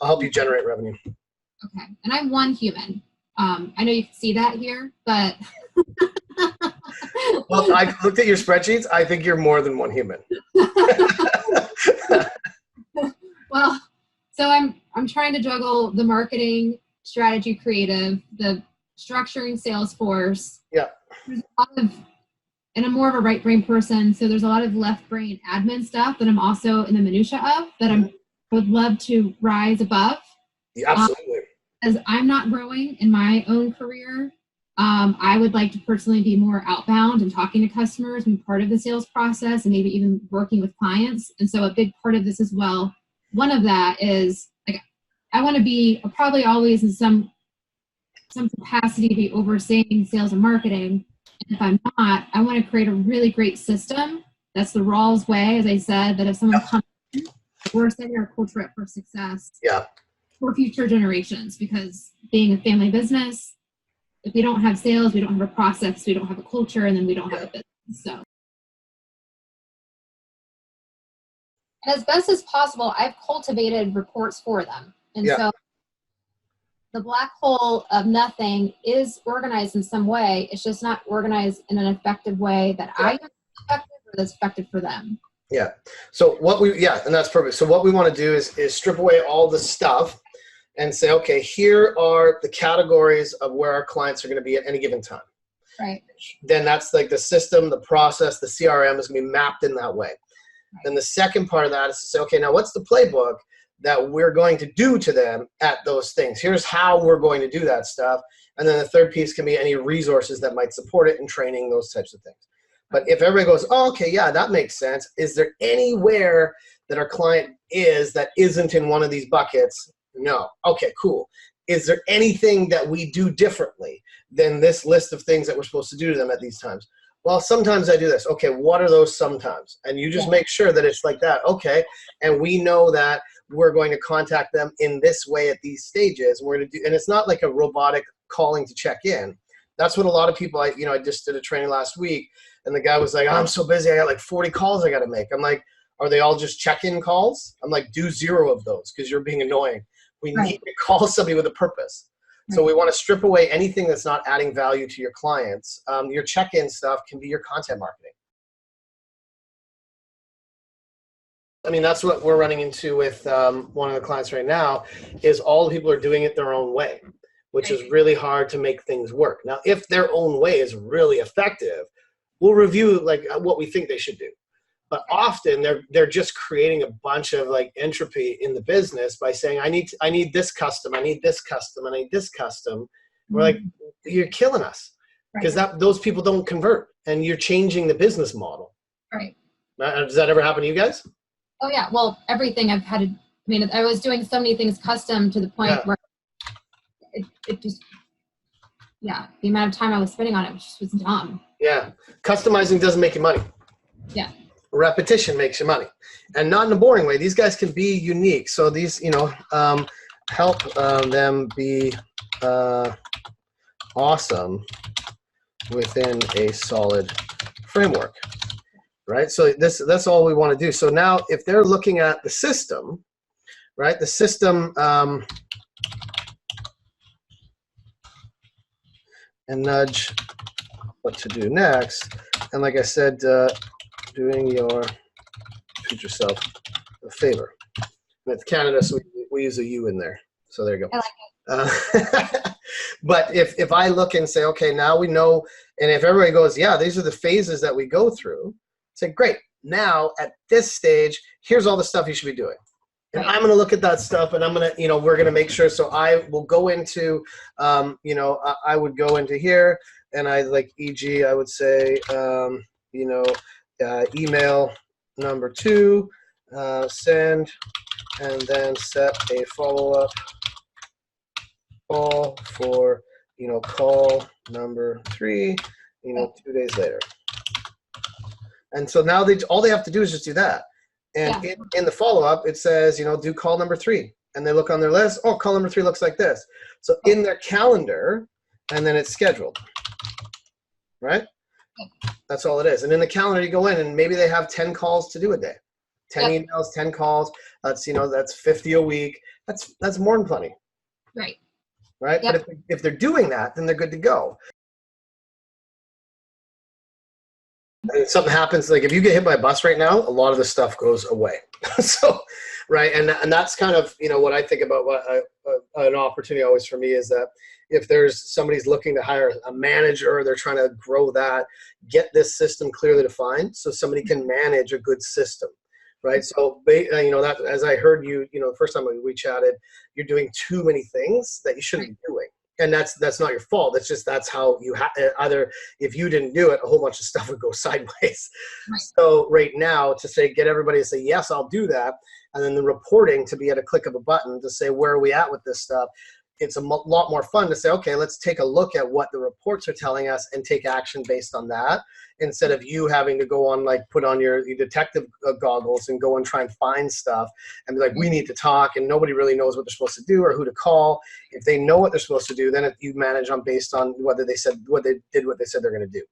I'll help you generate revenue. Okay. And I'm one human. I know you can see that here, but. Well, I looked at your spreadsheets. I think you're more than one human. Well, so I'm trying to juggle the marketing, strategy, creative, the structuring, Salesforce. Yeah. There's a lot of, and I'm more of a right brain person, so there's a lot of left brain admin stuff that I'm also in the minutia of that I would love to rise above. Yeah, absolutely. As I'm not growing in my own career, I would like to personally be more outbound and talking to customers and part of the sales process and maybe even working with clients. And so a big part of this as well, one of that is like, I want to be probably always in some capacity to be overseeing sales and marketing. And if I'm not, I want to create a really great system. That's the Rawls way, as I said, that if someone comes in, we're setting our culture up for success for future generations, because being a family business, if we don't have sales, we don't have a process, we don't have a culture, and then we don't have a business. So, and as best as possible, I've cultivated reports for them. And so the black hole of nothing is organized in some way. It's just not organized in an effective way that I have effective or that's effective for them. Yeah. So what and that's perfect. So what we want to do is strip away all the stuff and say, okay, here are the categories of where our clients are going to be at any given time. Right. Then that's like the system, the process, the CRM is going to be mapped in that way. Right. Then the second part of that is to say, okay, now what's the playbook that we're going to do to them at those things? Here's how we're going to do that stuff. And then the third piece can be any resources that might support it and training, those types of things. But if everybody goes, oh, okay, yeah, that makes sense. Is there anywhere that our client is that isn't in one of these buckets? No. Okay, cool. Is there anything that we do differently than this list of things that we're supposed to do to them at these times? Well, sometimes I do this. Okay, what are those sometimes? And you just make sure that it's like that. Okay, and we know that we're going to contact them in this way at these stages. We're going to do, and it's not like a robotic calling to check in. That's what a lot of people, I just did a training last week, and the guy was like, I'm so busy, I got like 40 calls I got to make. I'm like, are they all just check-in calls? I'm like, do 0 of those because you're being annoying. We need to call somebody with a purpose. So we want to strip away anything that's not adding value to your clients. Your check-in stuff can be your content marketing. I mean, that's what we're running into with one of the clients right now, is all the people are doing it their own way, which is really hard to make things work. Now, if their own way is really effective, we'll review like what we think they should do. But often they're just creating a bunch of like entropy in the business by saying, I need this custom, I need this custom, I need this custom. We're like, you're killing us because those people don't convert, and you're changing the business model. Right. Does that ever happen to you guys? Oh yeah. Well, everything I've had. I was doing so many things custom to the point where it just, the amount of time I was spending on it was dumb. Yeah. Customizing doesn't make you money. Yeah. Repetition makes you money, and not in a boring way. These guys can be unique. So these, help them be awesome within a solid framework, right? So that's all we want to do. So now if they're looking at the system, right, the system, and nudge what to do next. And like I said, doing your future self a favor. With Canada, so we use a U in there. So there you go. I like it. But if I look and say, okay, now we know, and if everybody goes, yeah, these are the phases that we go through, say, great. Now at this stage, here's all the stuff you should be doing. And I'm going to look at that stuff, and I'm going to, we're going to make sure. So I will go into, I would go into here, and I like, e.g., I would say, email number 2, send, and then set a follow-up call for, call number 3, 2 days later. And so now all they have to do is just do that. And in the follow-up, it says, do call number 3. And they look on their list, oh, call number 3 looks like this. So in their calendar, and then it's scheduled, right? That's all it is. And in the calendar, you go in, and maybe they have 10 calls to do a day. 10 Yep. emails, 10 calls. That's, that's 50 a week. That's more than plenty. Right. Right. Yep. But if they're doing that, then they're good to go. And if something happens, like if you get hit by a bus right now, a lot of the stuff goes away. So, right. And that's kind of, what I think about what an opportunity always for me is that if there's somebody's looking to hire a manager, they're trying to grow that, get this system clearly defined so somebody can manage a good system. Right. So, that as I heard you, the first time we chatted, you're doing too many things that you shouldn't be doing. And that's not your fault. That's how you either if you didn't do it, a whole bunch of stuff would go sideways. Right. So right now to get everybody to say, yes, I'll do that. And then the reporting to be at a click of a button to say, where are we at with this stuff? It's a lot more fun to say, okay, let's take a look at what the reports are telling us and take action based on that, instead of you having to go on, put on your detective goggles and go and try and find stuff and be like, we need to talk, and nobody really knows what they're supposed to do or who to call. If they know what they're supposed to do, then you manage on based on whether they did what they said they're going to do.